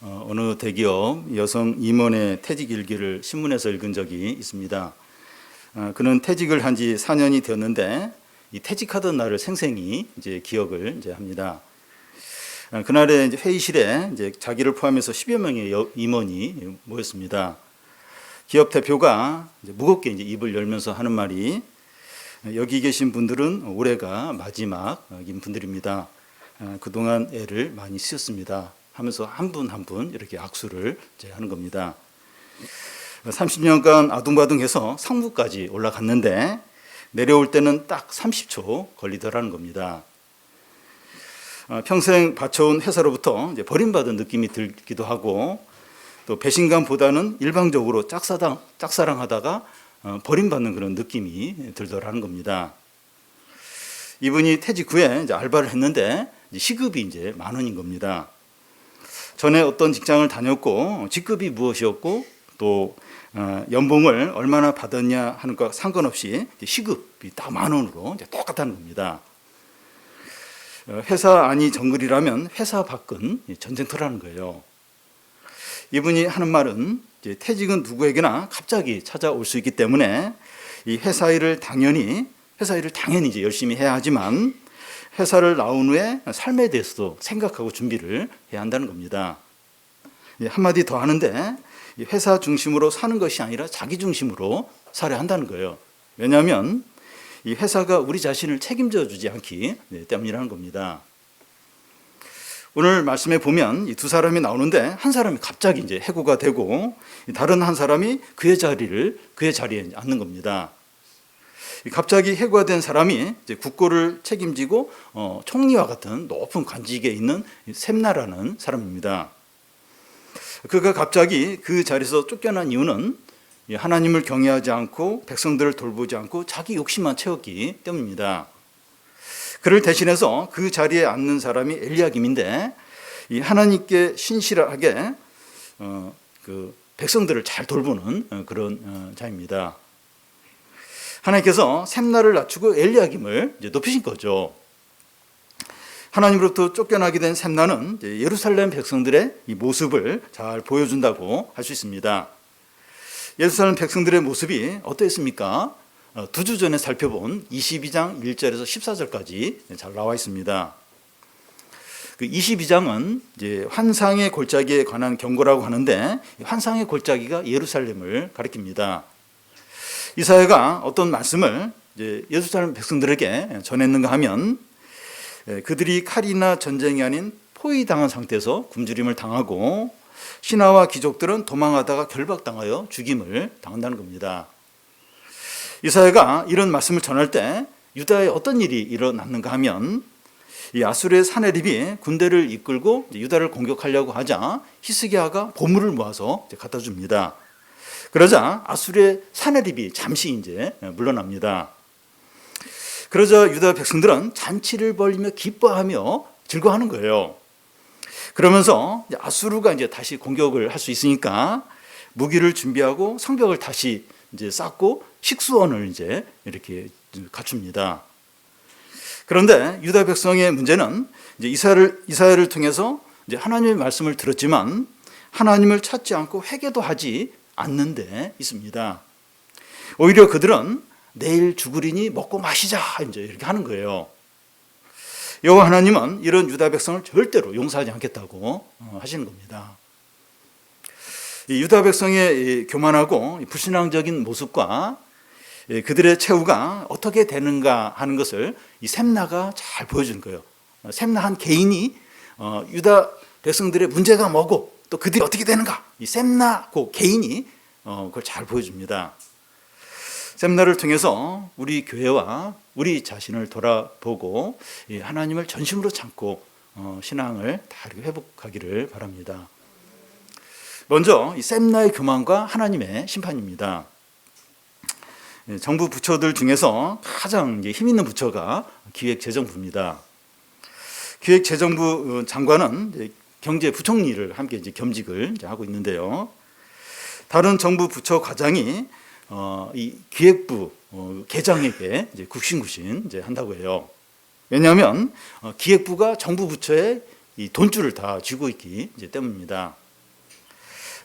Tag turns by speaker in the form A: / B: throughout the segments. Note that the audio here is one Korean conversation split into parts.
A: 어느 대기업 여성 임원의 퇴직 일기를 신문에서 읽은 적이 있습니다. 그는 퇴직을 한 지 4년이 되었는데 이 퇴직하던 날을 생생히 기억을 합니다. 그날에 회의실에 자기를 포함해서 10여 명의 임원이 모였습니다. 기업 대표가 무겁게 입을 열면서 하는 말이, 여기 계신 분들은 올해가 마지막인 분들입니다. 그동안 애를 많이 쓰셨습니다 하면서 한 분 한 분 이렇게 악수를 하는 겁니다. 30년간 아둥바둥해서 상무까지 올라갔는데 내려올 때는 딱 30초 걸리더라는 겁니다. 평생 바쳐온 회사로부터 버림받은 느낌이 들기도 하고, 또 배신감보다는 일방적으로 짝사랑하다가 버림받는 그런 느낌이 들더라는 겁니다. 이분이 퇴직 후에 알바를 했는데 시급이 10,000원인 겁니다. 전에 어떤 직장을 다녔고 직급이 무엇이었고 또 연봉을 얼마나 받았냐 하는 것 상관없이 시급이 딱 10,000원으로 똑같다는 겁니다. 회사 안이 정글이라면 회사 밖은 전쟁터라는 거예요. 이분이 하는 말은 퇴직은 누구에게나 갑자기 찾아올 수 있기 때문에 이 회사 일을 당연히 열심히 해야 하지만 회사를 나온 후에 삶에 대해서도 생각하고 준비를 해야 한다는 겁니다. 한마디 더 하는데 회사 중심으로 사는 것이 아니라 자기 중심으로 살아야 한다는 거예요. 왜냐하면 이 회사가 우리 자신을 책임져 주지 않기 때문이라는 겁니다. 오늘 말씀에 보면 이 두 사람이 나오는데 한 사람이 갑자기 해고가 되고 다른 한 사람이 그의 자리에 앉는 겁니다. 갑자기 해고가 된 사람이 국고를 책임지고 총리와 같은 높은 관직에 있는 셈나라는 사람입니다. 그가 갑자기 그 자리에서 쫓겨난 이유는 하나님을 경외하지 않고 백성들을 돌보지 않고 자기 욕심만 채웠기 때문입니다. 그를 대신해서 그 자리에 앉는 사람이 엘리야김인데, 이 하나님께 신실하게 그 백성들을 잘 돌보는 그런 자입니다. 하나님께서 셈나를 낮추고 엘리야김을 높이신 거죠. 하나님으로부터 쫓겨나게 된 셈나는 예루살렘 백성들의 이 모습을 잘 보여준다고 할 수 있습니다. 예루살렘 백성들의 모습이 어떠했습니까? 2주 전에 살펴본 22장 1절에서 14절까지 잘 나와 있습니다. 그 22장은 이제 환상의 골짜기에 관한 경고라고 하는데, 환상의 골짜기가 예루살렘을 가리킵니다. 이사야가 어떤 말씀을 예루살렘 백성들에게 전했는가 하면, 그들이 칼이나 전쟁이 아닌 포위당한 상태에서 굶주림을 당하고 신하와 귀족들은 도망하다가 결박당하여 죽임을 당한다는 겁니다. 이사야가 이런 말씀을 전할 때 유다에 어떤 일이 일어났는가 하면, 이 아수르의 사내립이 군대를 이끌고 유다를 공격하려고 하자 히스기야가 보물을 모아서 갖다 줍니다. 그러자 아수르의 사내립이 잠시 물러납니다. 그러자 유다 백성들은 잔치를 벌이며 기뻐하며 즐거워하는 거예요. 그러면서 아수르가 다시 공격을 할 수 있으니까 무기를 준비하고 성벽을 다시 쌓고 식수원을 이렇게 갖춥니다. 그런데 유다 백성의 문제는 이사야를 통해서 하나님의 말씀을 들었지만 하나님을 찾지 않고 회개도 하지 않는 데 있습니다. 오히려 그들은 내일 죽으리니 먹고 마시자 이렇게 하는 거예요. 여호와 하나님은 이런 유다 백성을 절대로 용서하지 않겠다고 하시는 겁니다. 이 유다 백성의 교만하고 불신앙적인 모습과 그들의 최후가 어떻게 되는가 하는 것을 이 셈나가 잘 보여주는 거예요. 셈나 한 개인이 유다 백성들의 문제가 뭐고 또 그들이 어떻게 되는가, 이 셈나 그 개인이 그걸 잘 보여줍니다. 셈나를 통해서 우리 교회와 우리 자신을 돌아보고 하나님을 전심으로 참고 신앙을 다 회복하기를 바랍니다. 먼저 이 셈나의 교만과 하나님의 심판입니다. 정부 부처들 중에서 가장 힘 있는 부처가 기획재정부입니다. 기획재정부 장관은 경제부총리를 함께 겸직을 하고 있는데요. 다른 정부 부처 과장이 이 기획부 계장에게 굽신굽신 한다고 해요. 왜냐하면 기획부가 정부 부처의 이 돈줄을 다 쥐고 있기 때문입니다.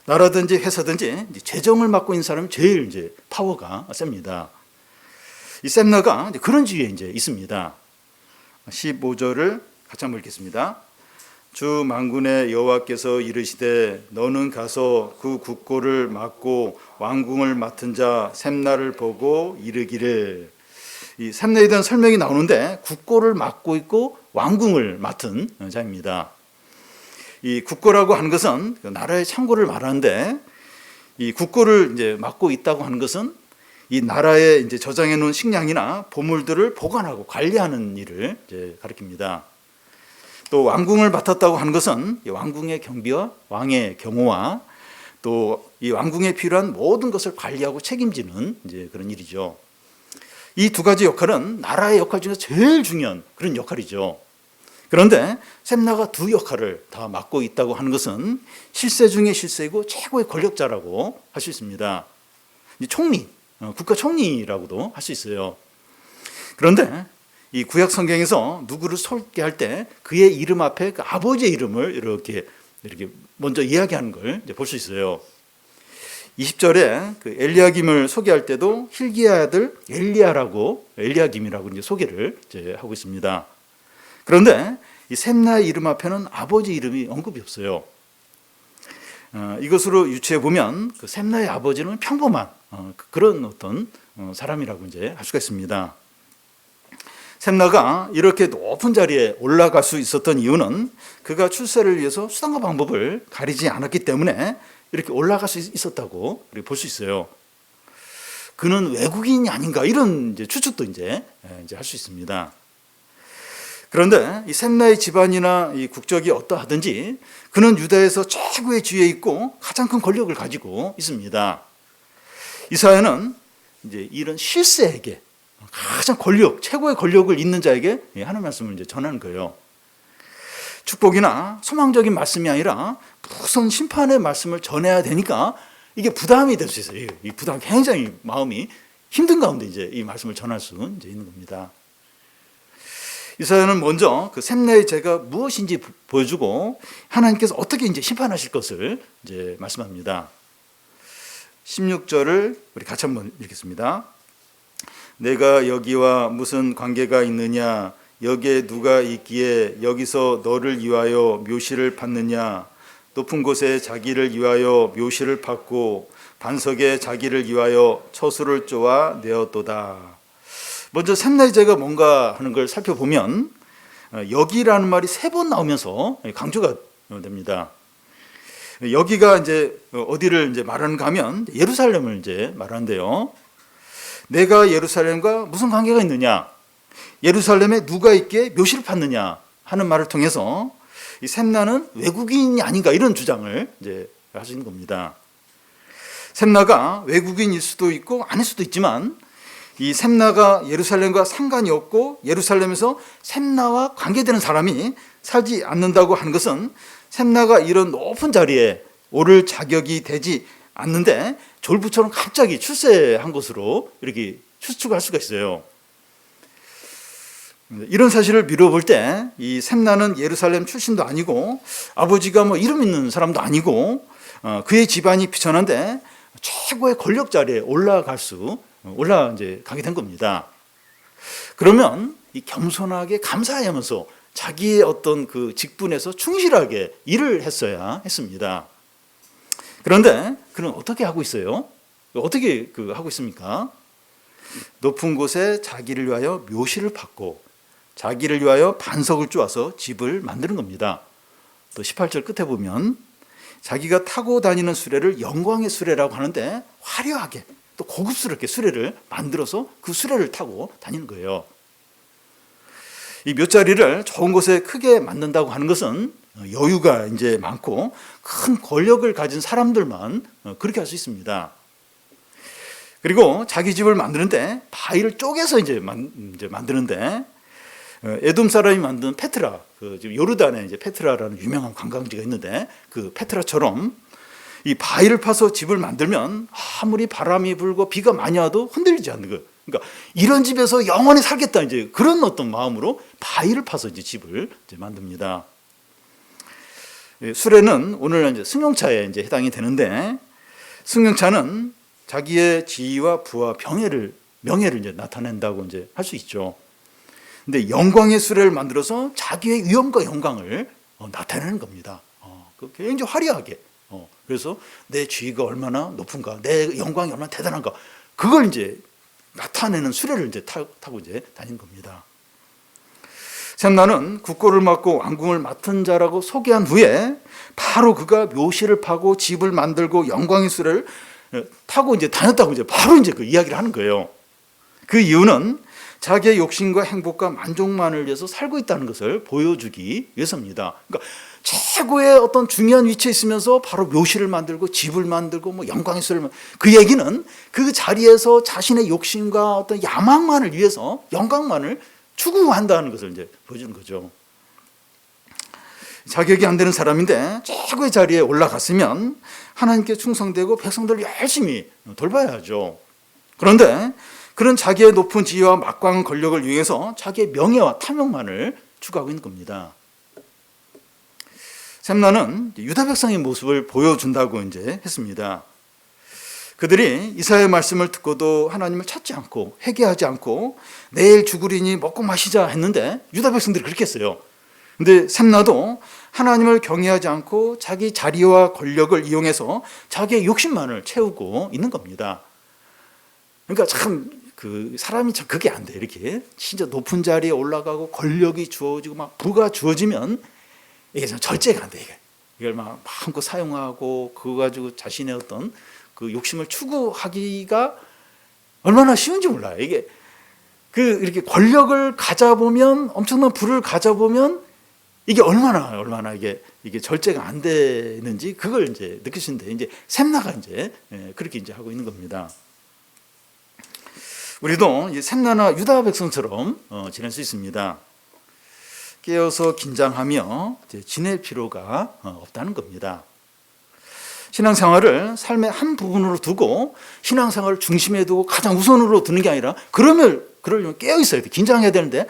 A: 나라든지 회사든지 이제 재정을 맡고 있는 사람이 제일 이제 파워가 셉니다. 이 셈나가 이제 그런 지위에 이제 있습니다. 15절을 같이 한번 읽겠습니다. 주 만군의 여호와께서 이르시되 너는 가서 그 국고를 맡고 왕궁을 맡은 자 셈나를 보고 이르기를. 이 셈나에 대한 설명이 나오는데 국고를 맡고 있고 왕궁을 맡은 자입니다. 이 국고라고 하는 것은 나라의 창고를 말하는데, 이 국고를 이제 맡고 있다고 하는 것은 이 나라에 이제 저장해 놓은 식량이나 보물들을 보관하고 관리하는 일을 이제 가리킵니다. 또 왕궁을 맡았다고 하는 것은 이 왕궁의 경비와 왕의 경호와 또 이 왕궁에 필요한 모든 것을 관리하고 책임지는 이제 그런 일이죠. 이 두 가지 역할은 나라의 역할 중에서 제일 중요한 그런 역할이죠. 그런데 셈나가 두 역할을 다 맡고 있다고 하는 것은 실세 중에 실세이고 최고의 권력자라고 할 수 있습니다. 총리, 국가 총리라고도 할 수 있어요. 그런데 이 구약 성경에서 누구를 소개할 때 그의 이름 앞에 그 아버지의 이름을 이렇게 먼저 이야기하는 걸 볼 수 있어요. 20절에 그 엘리야김을 소개할 때도 힐기야의 아들 엘리야김이라고 이제 소개를 이제 하고 있습니다. 그런데 이 셈나의 이름 앞에는 아버지 이름이 언급이 없어요. 이것으로 유추해 보면 그 셈나의 아버지는 평범한 그런 어떤 사람이라고 이제 할 수가 있습니다. 셈나가 이렇게 높은 자리에 올라갈 수 있었던 이유는 그가 출세를 위해서 수단과 방법을 가리지 않았기 때문에 이렇게 올라갈 수 있었다고 볼 수 있어요. 그는 외국인이 아닌가 이런 이제 추측도 이제 할 수 있습니다. 그런데 이 셈나의 집안이나 이 국적이 어떠하든지 그는 유다에서 최고의 지위에 있고 가장 큰 권력을 가지고 있습니다. 이사야는 이제 이런 실세에게 가장 최고의 권력을 있는 자에게 하는 말씀을 이제 전하는 거예요. 축복이나 소망적인 말씀이 아니라 무슨 심판의 말씀을 전해야 되니까 이게 부담이 될 수 있어요. 이 부담 굉장히 마음이 힘든 가운데 이제 이 말씀을 전할 수 이제 있는 겁니다. 이사야는 먼저 그 셈나의 죄가 무엇인지 보여주고 하나님께서 어떻게 이제 심판하실 것을 이제 말씀합니다. 16절을 우리 같이 한번 읽겠습니다. 내가 여기와 무슨 관계가 있느냐? 여기에 누가 있기에 여기서 너를 위하여 묘시를 받느냐? 높은 곳에 자기를 위하여 묘시를 받고 반석에 자기를 위하여 처수를 쪼아 내었도다. 먼저 셈나의 죄가 뭔가 하는 걸 살펴보면 여기라는 말이 3번 나오면서 강조가 됩니다. 여기가 이제 어디를 이제 말하는가 하면 예루살렘을 이제 말하는데요. 내가 예루살렘과 무슨 관계가 있느냐? 예루살렘에 누가 있기에 묘시를 받느냐? 하는 말을 통해서 이 셈나는 외국인이 아닌가 이런 주장을 이제 할 수 있는 겁니다. 셈나가 외국인일 수도 있고 아닐 수도 있지만 이 셈나가 예루살렘과 상관이 없고 예루살렘에서 셈나와 관계되는 사람이 살지 않는다고 하는 것은 셈나가 이런 높은 자리에 오를 자격이 되지 않는데 졸부처럼 갑자기 출세한 것으로 이렇게 추측할 수가 있어요. 이런 사실을 미뤄볼 때 이 셈나는 예루살렘 출신도 아니고 아버지가 뭐 이름 있는 사람도 아니고 그의 집안이 비천한데 최고의 권력 자리에 이제 가게 된 겁니다. 그러면 이 겸손하게 감사하면서 자기의 어떤 그 직분에서 충실하게 일을 했어야 했습니다. 그런데 그는 어떻게 하고 있어요? 어떻게 하고 있습니까? 높은 곳에 자기를 위하여 묘시를 받고 자기를 위하여 반석을 쪼아서 집을 만드는 겁니다. 또 18절 끝에 보면 자기가 타고 다니는 수레를 영광의 수레라고 하는데 화려하게 또 고급스럽게 수레를 만들어서 그 수레를 타고 다니는 거예요. 이 묘자리를 좋은 곳에 크게 만든다고 하는 것은 여유가 이제 많고 큰 권력을 가진 사람들만 그렇게 할 수 있습니다. 그리고 자기 집을 만드는데 바위를 쪼개서 이제 만드는데 에돔 사람이 만든 페트라, 지금 요르단에 이제 페트라라는 유명한 관광지가 있는데 그 페트라처럼 이 바위를 파서 집을 만들면 아무리 바람이 불고 비가 많이 와도 흔들리지 않는 거예요. 그러니까 이런 집에서 영원히 살겠다 이제 그런 어떤 마음으로 바위를 파서 이제 집을 이제 만듭니다. 수레는 오늘 이제 승용차에 이제 해당이 되는데, 승용차는 자기의 지위와 부와 명예를 이제 나타낸다고 이제 할 수 있죠. 근데 영광의 수레를 만들어서 자기의 위엄과 영광을 나타내는 겁니다. 굉장히 화려하게. 그래서 내 지위가 얼마나 높은가, 내 영광이 얼마나 대단한가, 그걸 이제 나타내는 수레를 이제 타고 이제 다닌 겁니다. 샘나는 국고를 맡고 왕궁을 맡은 자라고 소개한 후에 바로 그가 묘실을 파고 집을 만들고 영광의 수레를 타고 이제 다녔다고 이제 바로 이제 그 이야기를 하는 거예요. 그 이유는 자기의 욕심과 행복과 만족만을 위해서 살고 있다는 것을 보여주기 위해서입니다. 그러니까 최고의 어떤 중요한 위치에 있으면서 바로 묘실을 만들고 집을 만들고 뭐 영광의 수레를 그 얘기는 그 자리에서 자신의 욕심과 어떤 야망만을 위해서 영광만을 추구한다는 것을 이제 보여주는 거죠. 자격이 안 되는 사람인데 최고의 자리에 올라갔으면 하나님께 충성되고 백성들을 열심히 돌봐야 하죠. 그런데 그런 자기의 높은 지위와 막강한 권력을 이용해서 자기의 명예와 탐욕만을 추구하고 있는 겁니다. 샘나는 유다 백성의 모습을 보여준다고 이제 했습니다. 그들이 이사야의 말씀을 듣고도 하나님을 찾지 않고 회개하지 않고 내일 죽으리니 먹고 마시자 했는데 유다 백성들이 그렇게 했어요. 근데 샘나도 하나님을 경외하지 않고 자기 자리와 권력을 이용해서 자기의 욕심만을 채우고 있는 겁니다. 그러니까 참 그 사람이 참 그게 안 돼. 이렇게 진짜 높은 자리에 올라가고 권력이 주어지고 막 부가 주어지면 이게 참 절제가 안 돼. 이걸 막 마음껏 사용하고 그거 가지고 자신의 어떤 그 욕심을 추구하기가 얼마나 쉬운지 몰라요. 이게 그 이렇게 권력을 가져보면, 엄청난 부를 가져보면 이게 얼마나 이게 절제가 안 되는지 그걸 이제 느끼시는데, 이제 샘나가 이제 그렇게 이제 하고 있는 겁니다. 우리도 이제 샘나나 유다 백성처럼 지낼 수 있습니다. 깨어서 긴장하며 지낼 필요가 없다는 겁니다. 신앙생활을 삶의 한 부분으로 두고 신앙생활을 중심에 두고 가장 우선으로 두는 게 아니라, 그러려면 깨어 있어야 돼. 긴장해야 되는데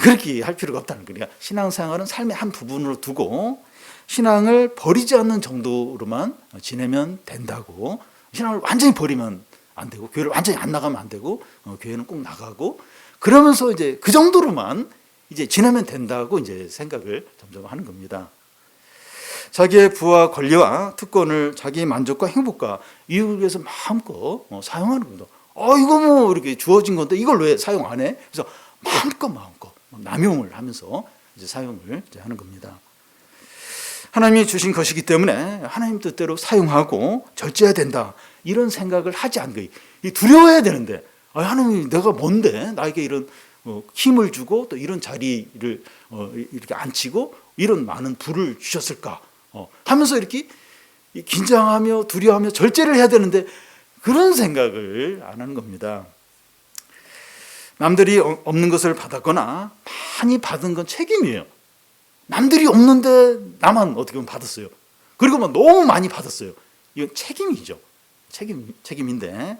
A: 그렇게 할 필요가 없다는 거예요. 그러니까 신앙생활은 삶의 한 부분으로 두고 신앙을 버리지 않는 정도로만 지내면 된다고. 신앙을 완전히 버리면 안 되고, 교회를 완전히 안 나가면 안 되고, 교회는 꼭 나가고, 그러면서 이제 그 정도로만 이제 지내면 된다고 이제 생각을 점점 하는 겁니다. 자기의 부와 권리와 특권을 자기 만족과 행복과 이익을 위해서 마음껏 사용하는 겁니다. 이거 뭐 이렇게 주어진 건데 이걸 왜 사용 안 해? 그래서 마음껏 남용을 하면서 이제 사용을 이제 하는 겁니다. 하나님이 주신 것이기 때문에 하나님 뜻대로 사용하고 절제해야 된다, 이런 생각을 하지 않고 두려워해야 되는데, 하나님이 내가 뭔데 나에게 이런 힘을 주고 또 이런 자리를 이렇게 앉히고 이런 많은 부를 주셨을까 하면서 이렇게 긴장하며 두려워하며 절제를 해야 되는데 그런 생각을 안 하는 겁니다. 남들이 없는 것을 받았거나 많이 받은 건 책임이에요. 남들이 없는데 나만 어떻게 보면 받았어요. 그리고 뭐 너무 많이 받았어요. 이건 책임이죠. 책임인데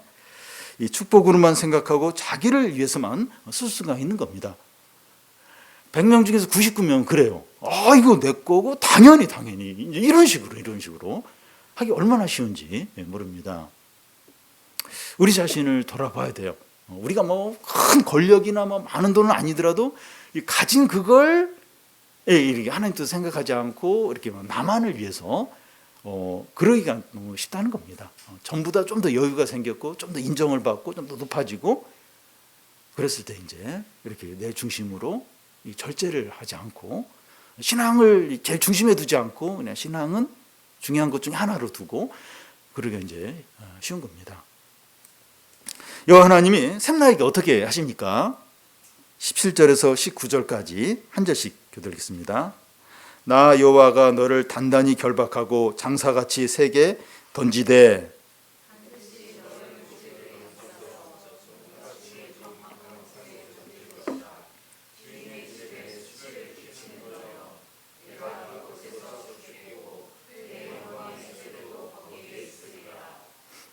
A: 이 축복으로만 생각하고 자기를 위해서만 쓸 수가 있는 겁니다. 100명 중에서 99명 그래요. 이거 내 거고 당연히 이제 이런 식으로 하기 얼마나 쉬운지 모릅니다. 우리 자신을 돌아봐야 돼요. 우리가 뭐 큰 권력이나 뭐 많은 돈은 아니더라도 가진 그걸 이렇게 하나님 뜻을 생각하지 않고 이렇게 나만을 위해서 그러기가 너무 쉽다는 겁니다. 전보다 좀 더 여유가 생겼고 좀 더 인정을 받고 좀 더 높아지고 그랬을 때 이제 이렇게 내 중심으로 절제를 하지 않고 신앙을 제일 중심에 두지 않고 그냥 신앙은 중요한 것 중에 하나로 두고 그러기가 이제 쉬운 겁니다. 여호와 하나님이 샘나에게 어떻게 하십니까? 17절에서 19절까지 한 절씩 교독하겠습니다. 나 여호와가 너를 단단히 결박하고 장사같이 세게 던지되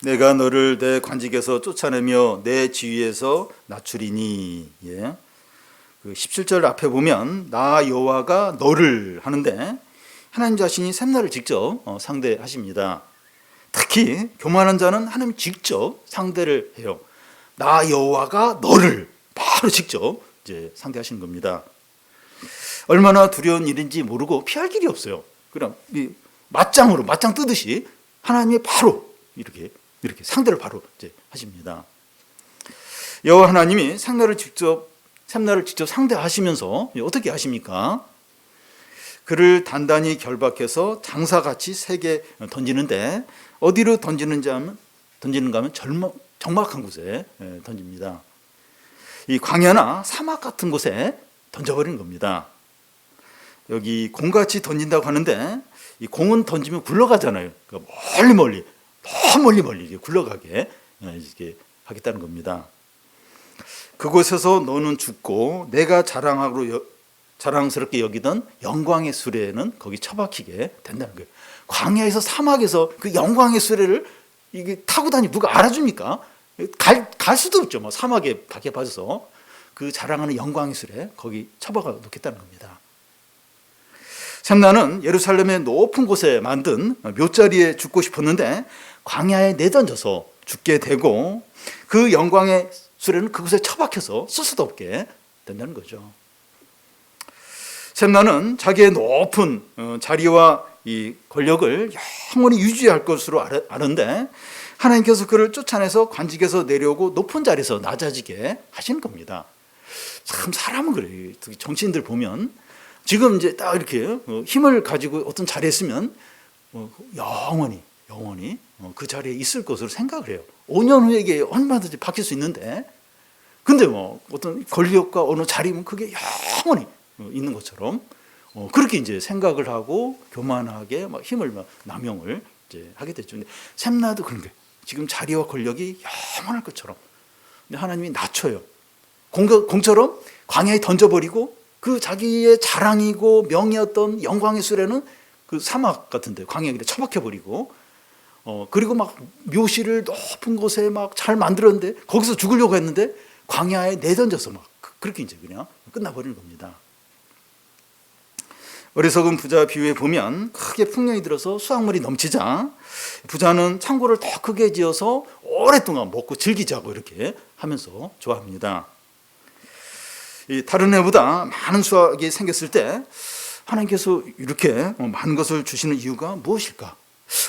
A: 내가 너를 내 관직에서 쫓아내며 내 지위에서 낮추리니. 그 17절 앞에 보면 나 여호와가 너를 하는데 하나님 자신이 샘나를 직접 상대하십니다. 특히 교만한 자는 하나님이 직접 상대를 해요. 나 여호와가 너를 바로 직접 이제 상대하시는 겁니다. 얼마나 두려운 일인지 모르고 피할 길이 없어요. 그럼 맞짱으로 맞짱 뜨듯이 하나님이 바로 이렇게 상대를 바로 이제 하십니다. 여호와 하나님이 샘나를 직접 상대하시면서 어떻게 하십니까? 그를 단단히 결박해서 장사같이 세게 던지는데 어디로 던지는가 하면 적막한 곳에 던집니다. 이 광야나 사막 같은 곳에 던져버리는 겁니다. 여기 공같이 던진다고 하는데 이 공은 던지면 굴러가잖아요. 그러니까 멀리 이렇게 굴러가게 이렇게 하겠다는 겁니다. 그곳에서 너는 죽고 내가 자랑스럽게 여기던 영광의 수레는 거기 처박히게 된다는 거예요. 광야에서 사막에서 그 영광의 수레를 이게 타고 다니 누가 알아줍니까? 갈 수도 없죠. 뭐 사막에 밖에 빠져서 그 자랑하는 영광의 수레 거기 처박아 놓겠다는 겁니다. 샘나는 예루살렘의 높은 곳에 만든 묘자리에 죽고 싶었는데 광야에 내던져서 죽게 되고 그 영광의 수레는 그곳에 처박혀서 쓸 수도 없게 된다는 거죠. 샘나는 자기의 높은 자리와 이 권력을 영원히 유지할 것으로 아는데 하나님께서 그를 쫓아내서 관직에서 내려오고 높은 자리에서 낮아지게 하시는 겁니다. 참 사람은 그래요. 특히 정치인들 보면 지금 이제 딱 이렇게 힘을 가지고 어떤 자리에 있으면 영원히 그 자리에 있을 것으로 생각을 해요. 5년 후에 얼마든지 바뀔 수 있는데 근데 어떤 권력과 어느 자리면 그게 영원히 있는 것처럼 그렇게 이제 생각을 하고 교만하게 힘을 남용을 이제 하게 됐죠. 근데 샘나도 그런 거예요. 지금 자리와 권력이 영원할 것처럼. 근데 하나님이 낮춰요. 공처럼 광야에 던져버리고 그 자기의 자랑이고 명이었던 영광의 수레는 그 사막 같은데 광야에 처박혀버리고 그리고 막 묘실을 높은 곳에 막 잘 만들었는데 거기서 죽으려고 했는데 광야에 내던져서 막 그렇게 이제 그냥 끝나버리는 겁니다. 어리석은 부자 비유에 보면 크게 풍년이 들어서 수확물이 넘치자 부자는 창고를 더 크게 지어서 오랫동안 먹고 즐기자고 이렇게 하면서 좋아합니다. 다른 해보다 많은 수확이 생겼을 때 하나님께서 이렇게 많은 것을 주시는 이유가 무엇일까?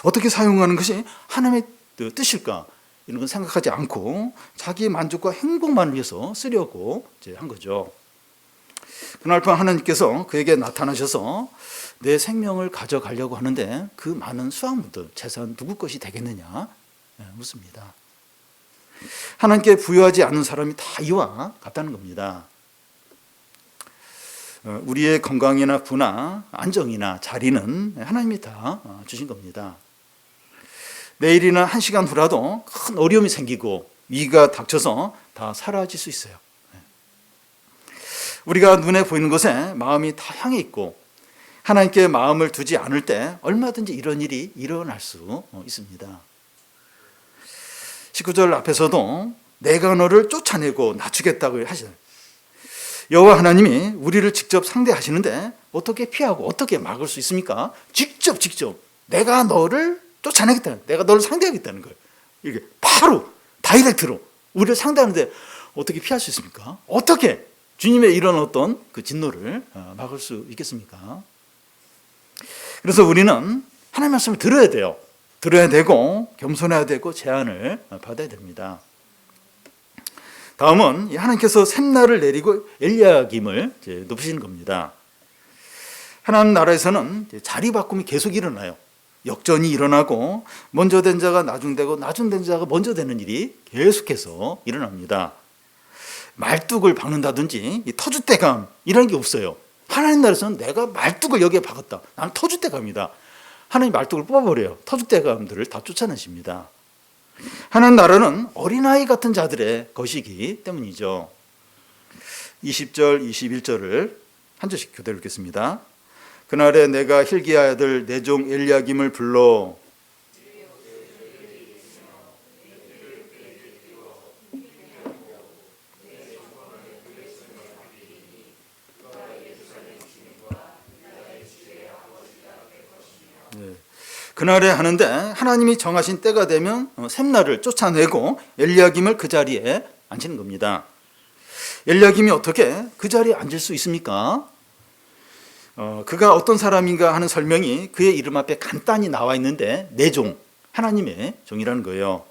A: 어떻게 사용하는 것이 하나님의 뜻일까? 이런 건 생각하지 않고 자기의 만족과 행복만을 위해서 쓰려고 이제 한 거죠. 그날 밤 하나님께서 그에게 나타나셔서 내 생명을 가져가려고 하는데 그 많은 수확물들, 재산 누구 것이 되겠느냐 묻습니다. 하나님께 부여하지 않은 사람이 다 이와 같다는 겁니다. 우리의 건강이나 부나 안정이나 자리는 하나님이 다 주신 겁니다. 내일이나 1시간 후라도 큰 어려움이 생기고 위기가 닥쳐서 다 사라질 수 있어요. 우리가 눈에 보이는 것에 마음이 다 향해 있고 하나님께 마음을 두지 않을 때 얼마든지 이런 일이 일어날 수 있습니다. 19절 앞에서도 내가 너를 쫓아내고 낮추겠다고 하시잖아요. 여호와 하나님이 우리를 직접 상대하시는데 어떻게 피하고 어떻게 막을 수 있습니까? 직접 내가 너를 쫓아내겠다. 내가 너를 상대하겠다는 거예요. 이게 바로 다이렉트로 우리를 상대하는데 어떻게 피할 수 있습니까? 어떻게 주님의 이런 어떤 그 진노를 막을 수 있겠습니까? 그래서 우리는 하나님 말씀을 들어야 돼요. 들어야 되고 겸손해야 되고 제한을 받아야 됩니다. 다음은 하나님께서 샘나를 내리고 엘리야김을 높이시는 겁니다. 하나님 나라에서는 자리 바꿈이 계속 일어나요. 역전이 일어나고 먼저 된 자가 나중되고 나중된 자가 먼저 되는 일이 계속해서 일어납니다. 말뚝을 박는다든지 터줏대감 이런 게 없어요. 하나님 나라에서는 내가 말뚝을 여기에 박았다. 나는 터줏대감이다. 하나님 말뚝을 뽑아버려요. 터줏대감들을 다 쫓아내십니다. 하나님 나라는 어린아이 같은 자들의 것이기 때문이죠. 20절, 21절을 한 절씩 교대로 읽겠습니다. 그날에 내가 hil기야의 아들 내 종 엘리야김을 불러 그날에 하는데 하나님이 정하신 때가 되면 셈나를 쫓아내고 엘리야김을 그 자리에 앉히는 겁니다. 엘리야김이 어떻게 그 자리에 앉을 수 있습니까? 그가 어떤 사람인가 하는 설명이 그의 이름 앞에 간단히 나와 있는데 내 종, 하나님의 종이라는 거예요.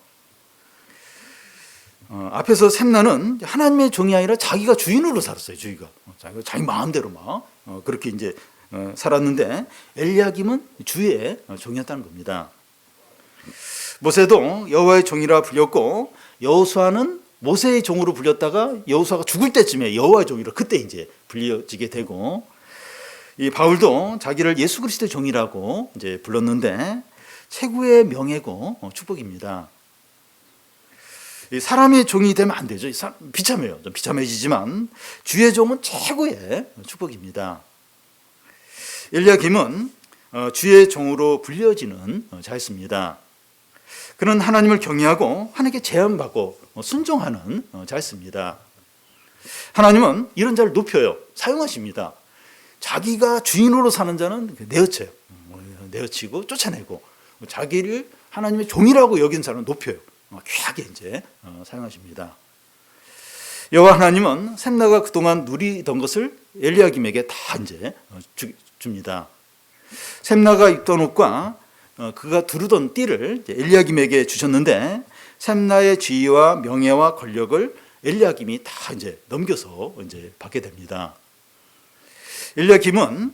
A: 앞에서 셈나는 하나님의 종이 아니라 자기가 주인으로 살았어요. 자기 마음대로 막 그렇게 이제 살았는데 엘리야김은 주의 종이었다는 겁니다. 모세도 여호와의 종이라 불렸고 여호수아는 모세의 종으로 불렸다가 여호수아가 죽을 때쯤에 여호와의 종이라 그때 이제 불려지게 되고, 이 바울도 자기를 예수 그리스도의 종이라고 이제 불렀는데 최고의 명예고 축복입니다. 사람의 종이 되면 안 되죠. 비참해요. 좀 비참해지지만 주의 종은 최고의 축복입니다. 엘리야김은 주의 종으로 불려지는 자였습니다. 그는 하나님을 경외하고 하나님께 제한받고 순종하는 자였습니다. 하나님은 이런 자를 높여요. 사용하십니다. 자기가 주인으로 사는 자는 내어쳐요. 내어치고 쫓아내고, 자기를 하나님의 종이라고 여긴 사람은 높여요. 귀하게 이제 사용하십니다. 여호와 하나님은 셈나가 그동안 누리던 것을 엘리야김에게 다 이제 줍니다. 셈나가 입던 옷과 그가 두르던 띠를 엘리야김에게 주셨는데 셈나의 지위와 명예와 권력을 엘리야김이 다 이제 넘겨서 이제 받게 됩니다. 엘리야김은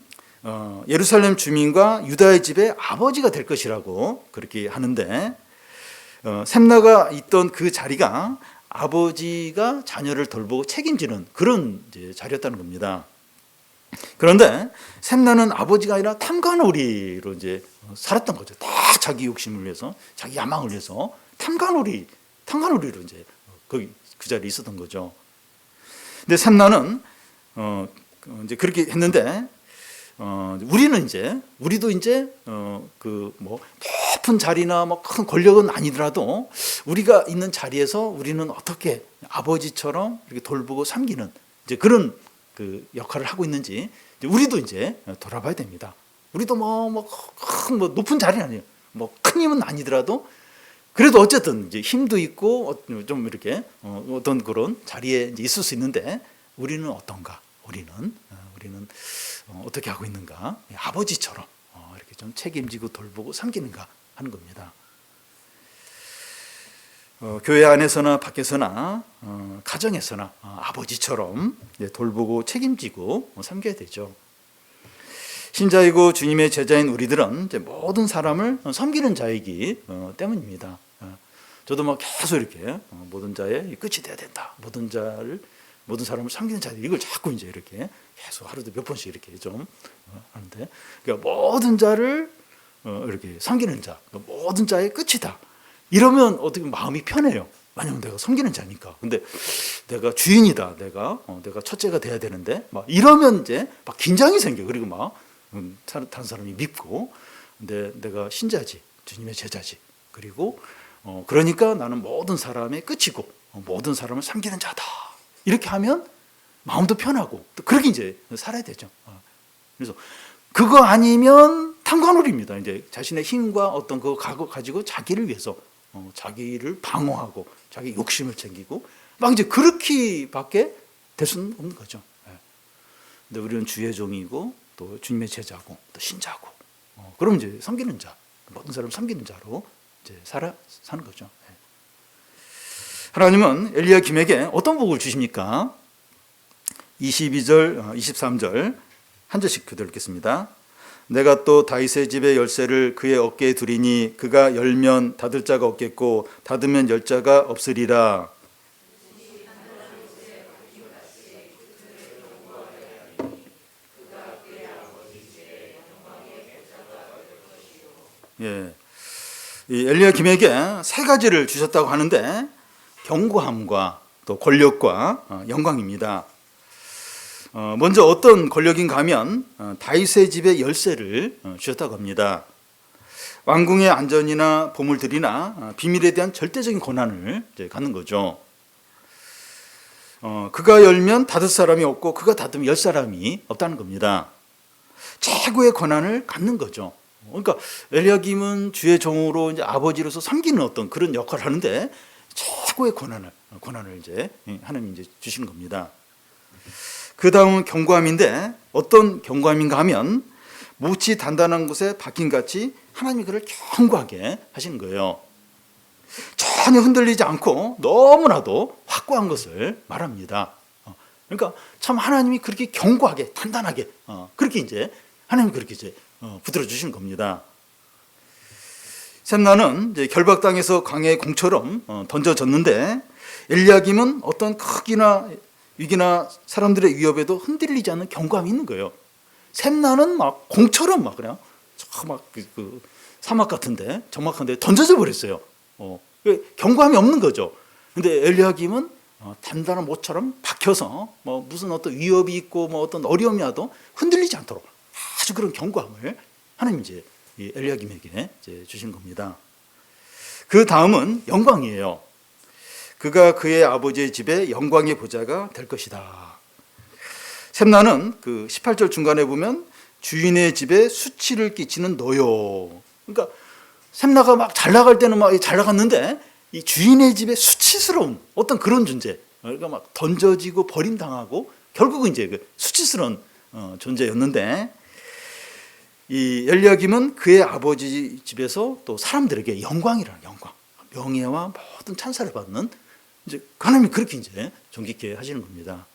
A: 예루살렘 주민과 유다의 집의 아버지가 될 것이라고 그렇게 하는데, 셈나가 있던 그 자리가 아버지가 자녀를 돌보고 책임지는 그런 이제 자리였다는 겁니다. 그런데 셈나는 아버지가 아니라 탐관오리로 이제 살았던 거죠. 다 자기 욕심을 위해서, 자기 야망을 위해서 탐관오리로 이제 거기 그 자리에 있었던 거죠. 근데 셈나는 이제 그렇게 했는데, 우리도 이제 그 뭐 높은 자리나 뭐 큰 권력은 아니더라도 우리가 있는 자리에서 우리는 어떻게 아버지처럼 이렇게 돌보고 섬기는 이제 그런 그 역할을 하고 있는지 우리도 이제 돌아봐야 됩니다. 우리도 뭐 높은 자리는 아니에요. 뭐 큰 힘은 아니더라도 그래도 어쨌든 이제 힘도 있고 좀 이렇게 어떤 그런 자리에 이제 있을 수 있는데 우리는 어떤가? 우리는 어떻게 하고 있는가? 아버지처럼 이렇게 좀 책임지고 돌보고 섬기는가 하는 겁니다. 교회 안에서나 밖에서나 가정에서나 아버지처럼 돌보고 책임지고 섬겨야 되죠. 신자이고 주님의 제자인 우리들은 모든 사람을 섬기는 자이기 때문입니다. 저도 막 계속 이렇게 모든 자의 끝이 돼야 된다. 모든 사람을 섬기는 자들, 이걸 자꾸 이제 이렇게 계속 하루도 몇 번씩 이렇게 좀 하는데, 그러니까 모든 자를 이렇게 섬기는 자, 모든 자의 끝이다. 이러면 어떻게 마음이 편해요. 왜냐면 내가 섬기는 자니까. 근데 내가 주인이다. 내가 첫째가 돼야 되는데 막 이러면 이제 막 긴장이 생겨. 그리고 막 다른 사람이 믿고, 근데 내가 신자지, 주님의 제자지. 그리고 그러니까 나는 모든 사람의 끝이고 모든 사람을 섬기는 자다. 이렇게 하면 마음도 편하고 또 그렇게 이제 살아야 되죠. 그래서 그거 아니면 탐관오리입니다. 이제 자신의 힘과 어떤 그거 가지고 자기를 위해서 자기를 방어하고 자기 욕심을 챙기고 막 이제 그렇게밖에 될 수는 없는 거죠. 근데 우리는 주의 종이고 또 주님의 제자고 또 신자고, 그럼 이제 섬기는 자, 모든 사람 섬기는 자로 이제 사는 거죠. 하나님은 엘리야김에게 어떤 복을 주십니까? 22절, 23절 한 절씩 그대로 읽겠습니다. 내가 또 다윗의 집의 열쇠를 그의 어깨에 두리니 그가 열면 닫을 자가 없겠고 닫으면 열 자가 없으리라. 예, 이 엘리야김에게 세 가지를 주셨다고 하는데 견고함과 또 권력과 영광입니다. 먼저 어떤 권력인가 하면 다윗의 집의 열쇠를 주셨다고 합니다. 왕궁의 안전이나 보물들이나 비밀에 대한 절대적인 권한을 이제 갖는 거죠. 그가 열면 닫을 사람이 없고 그가 닫으면 열 사람이 없다는 겁니다. 최고의 권한을 갖는 거죠. 그러니까 엘리야김은 주의 종으로 이제 아버지로서 섬기는 어떤 그런 역할을 하는데 최고의 권한을 이제 하나님이 이제 주신 겁니다. 그 다음은 경고함인데 어떤 경고함인가 하면 못이 단단한 곳에 박힌 같이 하나님이 그를 견고하게 하시는 거예요. 전혀 흔들리지 않고 너무나도 확고한 것을 말합니다. 그러니까 참 하나님이 그렇게 견고하게 단단하게 그렇게 이제 하나님이 그렇게 이제 붙들어 주시는 겁니다. 샘나는 이제 결박당에서 강의 공처럼 던져졌는데 엘리야김은 어떤 크기나 위기나 사람들의 위협에도 흔들리지 않는 견고함이 있는 거예요. 샘나는 막 공처럼 막 그냥 그 사막 같은데 적막한데 던져져 버렸어요. 견고함이 없는 거죠. 근데 엘리야김은 단단한 못처럼 박혀서 뭐 무슨 어떤 위협이 있고 뭐 어떤 어려움이 와도 흔들리지 않도록 아주 그런 견고함을 하나님이 이제 엘리야김에게 이제 주신 겁니다. 그 다음은 영광이에요. 그가 그의 아버지의 집에 영광의 보좌가 될 것이다. 샘나는 그 18절 중간에 보면 주인의 집에 수치를 끼치는 노요. 그러니까 샘나가 막 잘 나갈 때는 막 잘 나갔는데 이 주인의 집에 수치스러운 어떤 그런 존재, 그러니까 막 던져지고 버림당하고 결국은 이제 그 수치스러운 존재였는데 이 엘리야김은 그의 아버지 집에서 또 사람들에게 영광이라는 영광, 명예와 모든 찬사를 받는 이제 하나님이 그렇게 이제 존귀케 하시는 겁니다.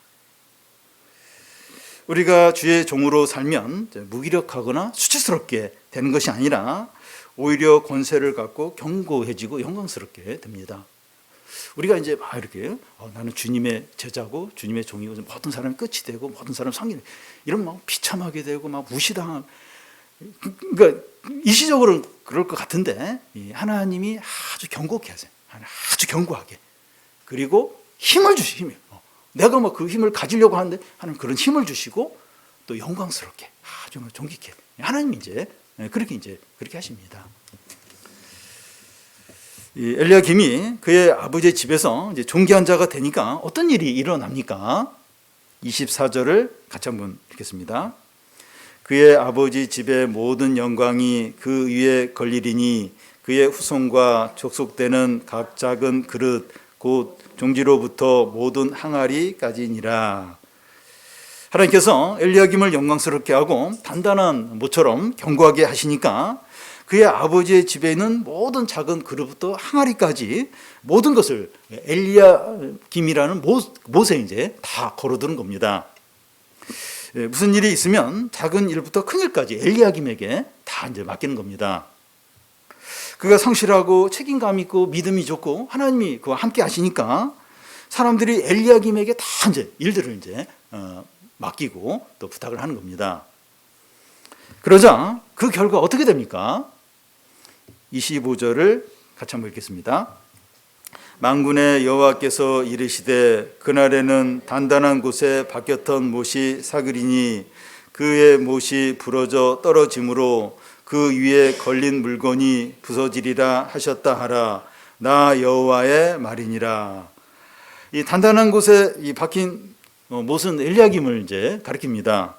A: 우리가 주의 종으로 살면 무기력하거나 수치스럽게 되는 것이 아니라 오히려 권세를 갖고 견고해지고 영광스럽게 됩니다. 우리가 이제 막 이렇게 나는 주님의 제자고 주님의 종이고 모든 사람이 끝이 되고 모든 사람 상인 이런 막 비참하게 되고 막 무시당하고 그러니까 일시적으로는 그럴 것 같은데 하나님이 아주 견고하게 하세요. 아주 견고하게. 그리고 힘을 주시고 내가 막 그 힘을 가지려고 하는데 하나님 그런 힘을 주시고 또 영광스럽게 아주 존귀케 하나님이 이제 그렇게 하십니다. 이 엘리야김이 그의 아버지의 집에서 이제 존귀한 자가 되니까 어떤 일이 일어납니까? 24절을 같이 한번 읽겠습니다. 그의 아버지 집의 모든 영광이 그 위에 걸리리니 그의 후손과 족속되는 각 작은 그릇 곧 종지로부터 모든 항아리까지니라. 하나님께서 엘리야김을 영광스럽게 하고 단단한 모처럼 견고하게 하시니까 그의 아버지의 집에 있는 모든 작은 그릇부터 항아리까지 모든 것을 엘리야김이라는 못에 이제 다 걸어두는 겁니다. 무슨 일이 있으면 작은 일부터 큰 일까지 엘리야김에게 다 이제 맡기는 겁니다. 그가 성실하고 책임감 있고 믿음이 좋고 하나님이 그와 함께 하시니까 사람들이 엘리야김에게 다 이제 일들을 이제 맡기고 또 부탁을 하는 겁니다. 그러자 그 결과 어떻게 됩니까? 25절을 같이 한번 읽겠습니다. 만군의 여호와께서 이르시되 그날에는 단단한 곳에 박혔던 못이 사그리니 그의 못이 부러져 떨어짐으로 그 위에 걸린 물건이 부서지리라 하셨다 하라. 나 여호와의 말이니라. 이 단단한 곳에 이 박힌 못은 엘리야김을 이제 가리킵니다.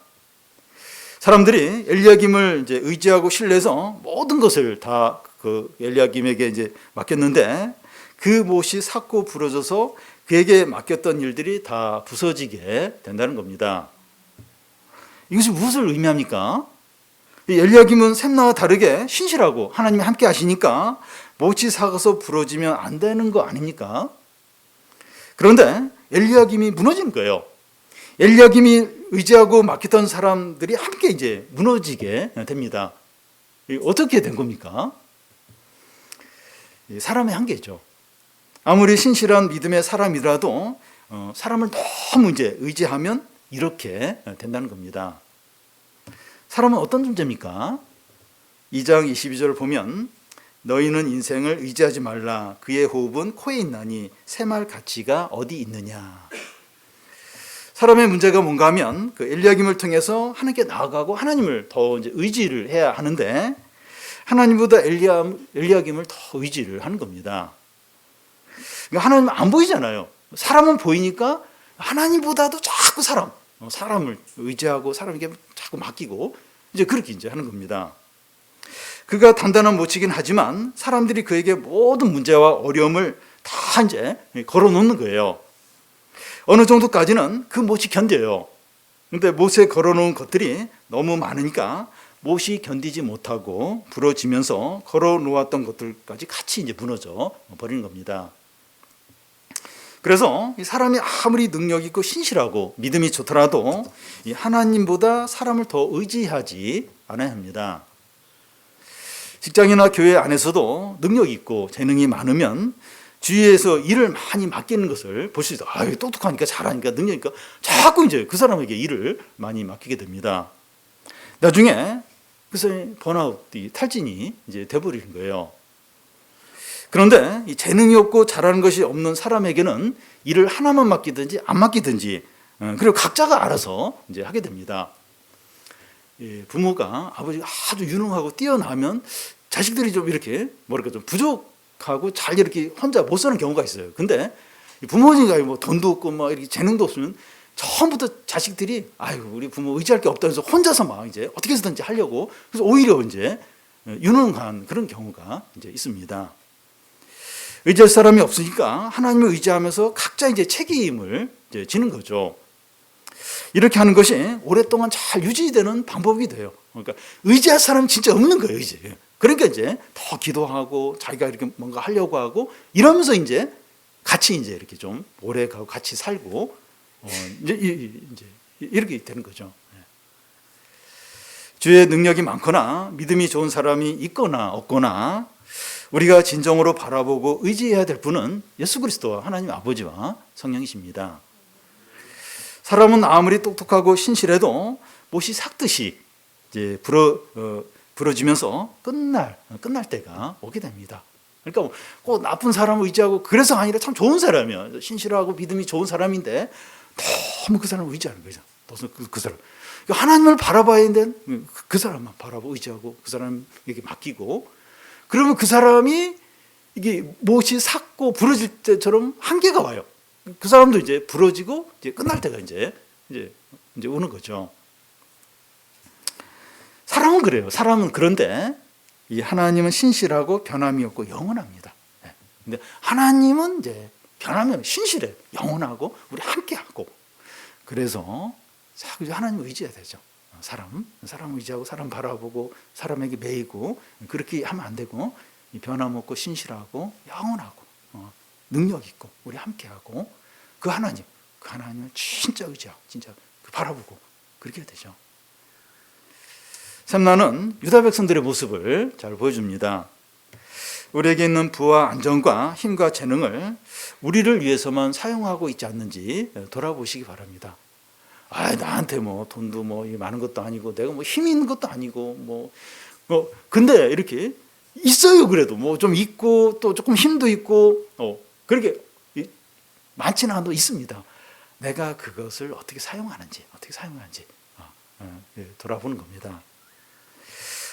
A: 사람들이 엘리야김을 이제 의지하고 신뢰해서 모든 것을 다 그 엘리야김에게 이제 맡겼는데 그 못이 삭고 부러져서 그에게 맡겼던 일들이 다 부서지게 된다는 겁니다. 이것이 무엇을 의미합니까? 엘리야김은 샘나와 다르게 신실하고 하나님이 함께 하시니까 못이 삭아서 부러지면 안 되는 거 아닙니까? 그런데 엘리야김이 무너지는 거예요. 엘리야김이 의지하고 맡겼던 사람들이 함께 이제 무너지게 됩니다. 어떻게 된 겁니까? 사람의 한계죠. 아무리 신실한 믿음의 사람이라도 사람을 너무 이제 의지하면 이렇게 된다는 겁니다. 사람은 어떤 존재입니까? 2장 22절을 보면 너희는 인생을 의지하지 말라. 그의 호흡은 코에 있나니 새말 가치가 어디 있느냐. 사람의 문제가 뭔가 하면 그 엘리야김을 통해서 하나님께 나아가고 하나님을 더 이제 의지를 해야 하는데 하나님보다 엘리야김을 더 의지를 하는 겁니다. 그러니까 하나님은 안 보이잖아요. 사람은 보이니까 하나님보다도 자꾸 사람을 의지하고 사람에게 자꾸 맡기고 이제 그렇게 이제 하는 겁니다. 그가 단단한 못이긴 하지만 사람들이 그에게 모든 문제와 어려움을 다 이제 걸어놓는 거예요. 어느 정도까지는 그 못이 견뎌요. 근데 못에 걸어놓은 것들이 너무 많으니까 못이 견디지 못하고 부러지면서 걸어놓았던 것들까지 같이 이제 무너져 버리는 겁니다. 그래서 이 사람이 아무리 능력 있고 신실하고 믿음이 좋더라도 이 하나님보다 사람을 더 의지하지 않아야 합니다. 직장이나 교회 안에서도 능력이 있고 재능이 많으면 주위에서 일을 많이 맡기는 것을 볼 수 있어요. 똑똑하니까 잘하니까 능력이니까 자꾸 이제 그 사람에게 일을 많이 맡기게 됩니다. 나중에 그 사람이 번아웃, 탈진이 이제 돼버리는 거예요. 그런데 이 재능이 없고 잘하는 것이 없는 사람에게는 일을 하나만 맡기든지 안 맡기든지 그리고 각자가 알아서 이제 하게 됩니다. 부모가 아버지가 아주 유능하고 뛰어나면 자식들이 좀 이렇게 좀 부족하고 잘 이렇게 혼자 못 사는 경우가 있어요. 근데 부모님이 뭐 돈도 없고 막 이렇게 재능도 없으면 처음부터 자식들이 우리 부모 의지할 게 없다 해서 혼자서 막 이제 어떻게 해서든지 하려고, 그래서 오히려 이제 유능한 그런 경우가 이제 있습니다. 의지할 사람이 없으니까 하나님을 의지하면서 각자 이제 책임을 이제 지는 거죠. 이렇게 하는 것이 오랫동안 잘 유지되는 방법이 돼요. 그러니까 의지할 사람이 진짜 없는 거예요, 이제. 그러니까 이제 더 기도하고 자기가 이렇게 뭔가 하려고 하고 이러면서 이제 같이 이제 이렇게 좀 오래 가고 같이 살고 이제 이렇게 되는 거죠. 주의 능력이 많거나 믿음이 좋은 사람이 있거나 없거나 우리가 진정으로 바라보고 의지해야 될 분은 예수 그리스도와 하나님 아버지와 성령이십니다. 사람은 아무리 똑똑하고 신실해도 못이 삭듯이 이제 부러지면서 끝날 때가 오게 됩니다. 그러니까 꼭 나쁜 사람을 의지하고 그래서 아니라 참 좋은 사람이야. 신실하고 믿음이 좋은 사람인데 너무 그 사람을 의지하는 거죠. 그 사람. 하나님을 바라봐야 하는데 그 사람만 바라보고 의지하고 그 사람에게 맡기고 그러면 그 사람이 이게 못이 삭고 부러질 때처럼 한계가 와요. 그 사람도 이제 부러지고 이제 끝날 때가 이제 오는 거죠. 사람은 그래요. 사람은 그런데 이 하나님은 신실하고 변함이 없고 영원합니다. 근데 하나님은 이제 변함이 없고 신실해, 영원하고 우리 함께하고. 그래서 자꾸 하나님을 의지해야 되죠. 사람 의지하고 사람 바라보고 사람에게 매이고 그렇게 하면 안 되고 변함없고 신실하고 영원하고 능력 있고 우리 함께하고 그 하나님을 진짜 의지하고 진짜 바라보고 그렇게 해야 되죠. 샘나는 유다 백성들의 모습을 잘 보여줍니다. 우리에게 있는 부와 안정과 힘과 재능을 우리를 위해서만 사용하고 있지 않는지 돌아보시기 바랍니다. 나한테 뭐 돈도 뭐 많은 것도 아니고 내가 뭐 힘이 있는 것도 아니고 근데 이렇게 있어요. 그래도 뭐 좀 있고 또 조금 힘도 있고 그렇게 많지는 않아도 있습니다. 내가 그것을 어떻게 사용하는지 돌아보는 겁니다.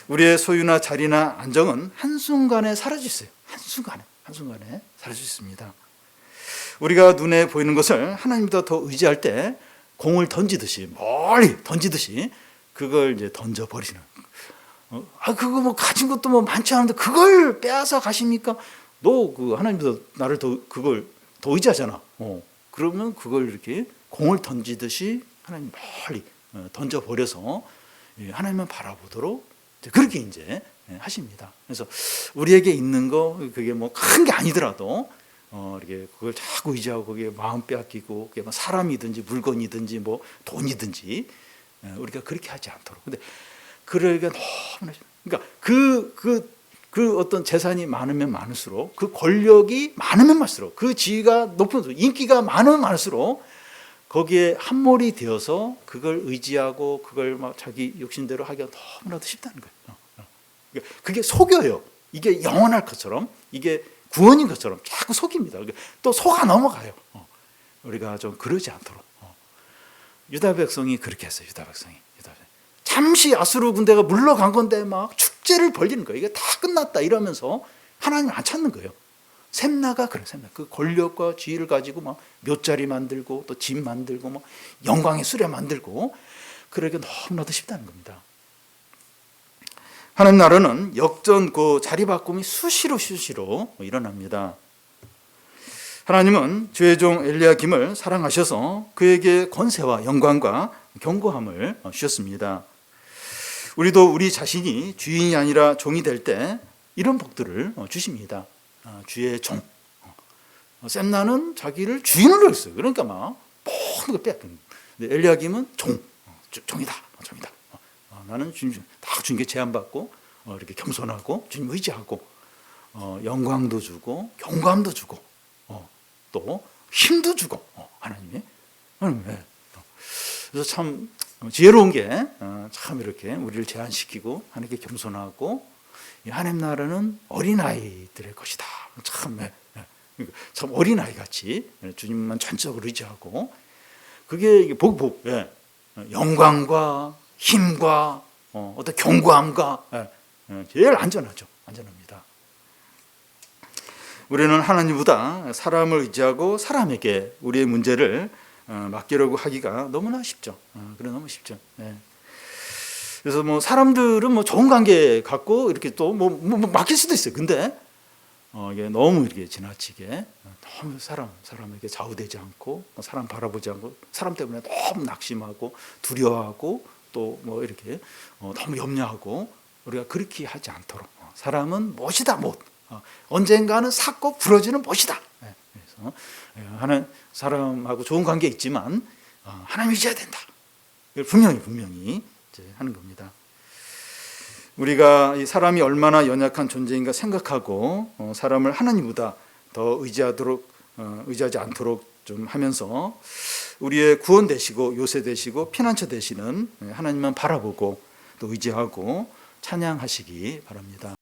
A: 우리의 소유나 자리나 안정은 한순간에 사라질 수 있어요. 한순간에 사라질 수 있습니다. 우리가 눈에 보이는 것을 하나님보다 더 의지할 때 공을 던지듯이 멀리 던지듯이 그걸 이제 던져버리는. 그거 뭐 가진 것도 뭐 많지 않은데 그걸 빼앗아 가십니까? 너 그 하나님보다 나를 그걸 더 의지하잖아. 그러면 그걸 이렇게 공을 던지듯이 하나님 멀리 던져버려서 하나님만 바라보도록 그렇게 이제 하십니다. 그래서 우리에게 있는 거 그게 뭐 큰 게 아니더라도 이렇게 그걸 자꾸 의지하고 거기에 마음 빼앗기고 그게 뭐 사람이든지 물건이든지 뭐 돈이든지 우리가 그렇게 하지 않도록. 근데 그러기가 너무나 그러니까 그 어떤 재산이 많으면 많을수록 그 권력이 많으면 많을수록 그 지위가 높은 인기가 많으면 많을수록 거기에 함몰이 되어서 그걸 의지하고 그걸 막 자기 욕심대로 하기가 너무나도 쉽다는 거예요. 그게 속여요. 이게 영원할 것처럼 이게 구원인 것처럼 자꾸 속입니다. 또 속아 넘어가요. 우리가 좀 그러지 않도록. 유다 백성이 그렇게 했어요. 유다 백성이. 잠시 아수르 군대가 물러간 건데 막 축제를 벌리는 거예요. 이게 다 끝났다 이러면서 하나님 안 찾는 거예요. 샘나가 그래. 샘나 그 권력과 지위를 가지고 막 묘자리 만들고 또 집 만들고 막 영광의 수레 만들고 그러기 너무나도 쉽다는 겁니다. 하나님 나라는 역전 그 자리 바꿈이 수시로 일어납니다. 하나님은 주의 종 엘리야김을 사랑하셔서 그에게 권세와 영광과 견고함을 주셨습니다. 우리도 우리 자신이 주인이 아니라 종이 될 때 이런 복들을 주십니다. 주의 종. 셈나는 자기를 주인으로 했어요. 그러니까 막 모든 걸 뺏긴. 엘리야김은 종이다. 나는 주님 다 주님께 제한받고 이렇게 겸손하고 주님 의지하고 영광도 주고 경감도 주고 또 힘도 주고 하나님이. 그래서 참 지혜로운 게 참 이렇게 우리를 제한시키고 하나님께 겸손하고 하나님 나라는 어린아이들의 것이다. 참 어린아이 같이 주님만 전적으로 의지하고 그게 영광과 힘과 어떤 견고함과 제일 안전합니다. 우리는 하나님보다 사람을 의지하고 사람에게 우리의 문제를 맡기려고 하기가 너무나 쉽죠. 너무 쉽죠. 그래서 뭐 사람들은 좋은 관계 갖고 이렇게 또 맡길 수도 있어요. 근데 이게 너무 이렇게 지나치게 너무 사람에게 좌우되지 않고 사람 바라보지 않고 사람 때문에 너무 낙심하고 두려워하고 또 이렇게 너무 염려하고 우리가 그렇게 하지 않도록 사람은 못이다 못 언젠가는 삭고 부러지는 못이다. 그래서 하나님 사람하고 좋은 관계 있지만 하나님 의지해야 된다. 분명히 이제 하는 겁니다. 우리가 이 사람이 얼마나 연약한 존재인가 생각하고 사람을 하나님보다 더 의지하지 않도록 좀 하면서 우리의 구원 되시고 요새 되시고 피난처 되시는 하나님만 바라보고 또 의지하고 찬양하시기 바랍니다.